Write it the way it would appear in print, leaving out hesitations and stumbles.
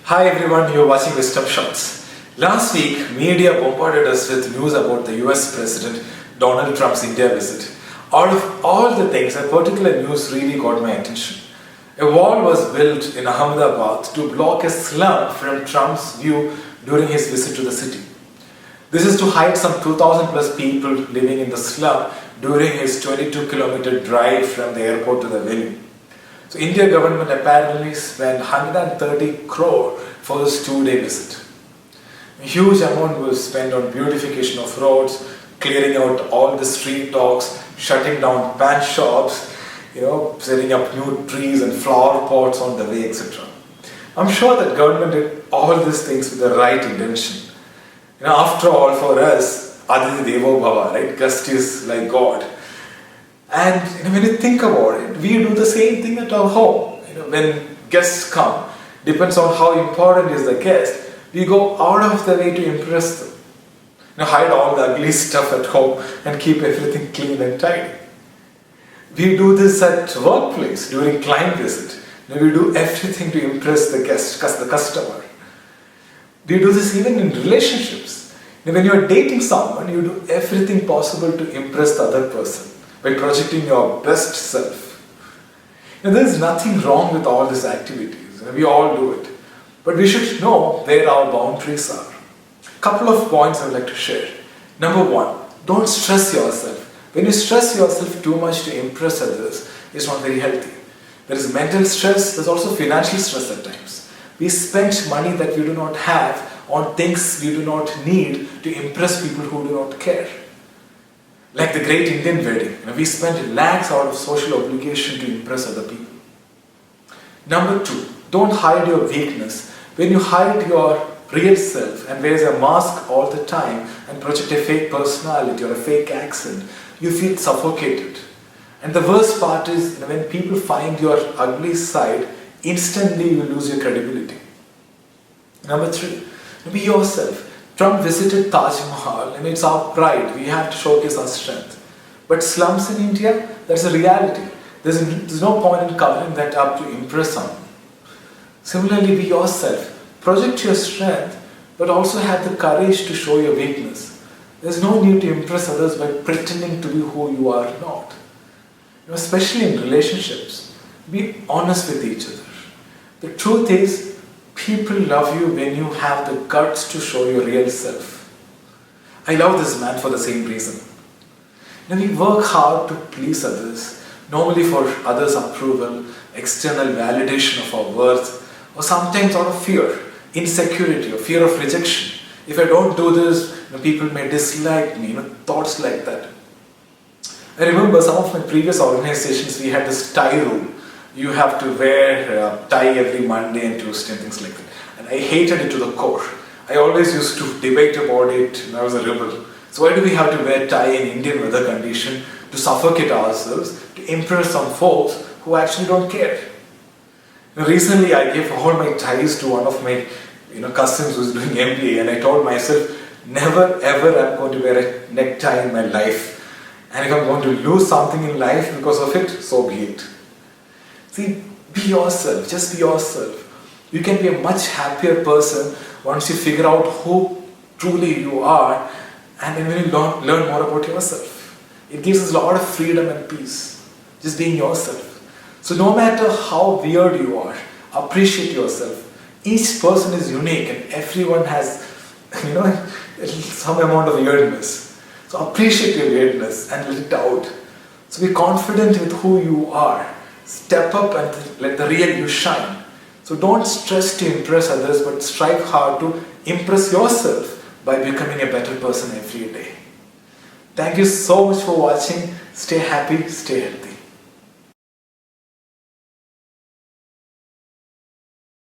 Hi everyone, you're watching WisdomShots. Last week, media bombarded us with news about the US President Donald Trump's India visit. Out of all the things, a particular news really got my attention. A wall was built in Ahmedabad to block a slum from Trump's view during his visit to the city. This is to hide some 2,000 plus people living in the slum during his 22-kilometer drive from the airport to the venue. So India government apparently spent 130 crore for this two-day visit. A huge amount was spent on beautification of roads, clearing out all the street dogs, shutting down pan shops, setting up new trees and flower pots on the way, etc. I'm sure that government did all these things with the right intention. After all, for us, Aditi Devo Bhava, right? Guest is like God. And when you think about it, we do the same thing at our home. When guests come, depends on how important is the guest, we go out of the way to impress them. Hide all the ugly stuff at home and keep everything clean and tidy. We do this at workplace during client visit. We do everything to impress the guest, the customer. We do this even in relationships. When you are dating someone, you do everything possible to impress the other person by projecting your best self. There is nothing wrong with all these activities. We all do it. But we should know where our boundaries are. Couple of points I would like to share. Number one, don't stress yourself. When you stress yourself too much to impress others, it's not very healthy. There is mental stress, there's also financial stress at times. We spend money that we do not have on things we do not need to impress people who do not care. Like the great Indian wedding, we spend lakhs out of social obligation to impress other people. Number two, don't hide your weakness. When you hide your real self and wears a mask all the time and project a fake personality or a fake accent, you feel suffocated. And the worst part is when people find your ugly side, instantly you lose your credibility. Number three, be yourself. Trump visited Taj Mahal and it's our pride. We have to showcase our strength. But slums in India, that's a reality. There's no point in covering that up to impress someone. Similarly, be yourself. Project your strength, but also have the courage to show your weakness. There's no need to impress others by pretending to be who you are not. Especially in relationships, be honest with each other. The truth is, people love you when you have the guts to show your real self. I love this man for the same reason. We work hard to please others, normally for others' approval, external validation of our worth, or sometimes out of fear, insecurity, or fear of rejection. If I don't do this, people may dislike me, thoughts like that. I remember some of my previous organizations, we had this tie rule. You have to wear a tie every Monday and Tuesday and things like that. And I hated it to the core. I always used to debate about it when I was a rebel. So why do we have to wear tie in Indian weather condition to suffocate ourselves, to impress some folks who actually don't care? Recently I gave all my ties to one of my cousins who's doing MBA, and I told myself, never ever I'm going to wear a necktie in my life. And if I'm going to lose something in life because of it, so be it. See, be yourself, just be yourself. You can be a much happier person once you figure out who truly you are, and then when you learn more about yourself. It gives us a lot of freedom and peace, just being yourself. So no matter how weird you are, appreciate yourself. Each person is unique and everyone has, some amount of weirdness. So appreciate your weirdness and let it out. So be confident with who you are. Step up and let the real you shine. So don't stress to impress others, but strive hard to impress yourself by becoming a better person every day. Thank you so much for watching. Stay happy, stay healthy.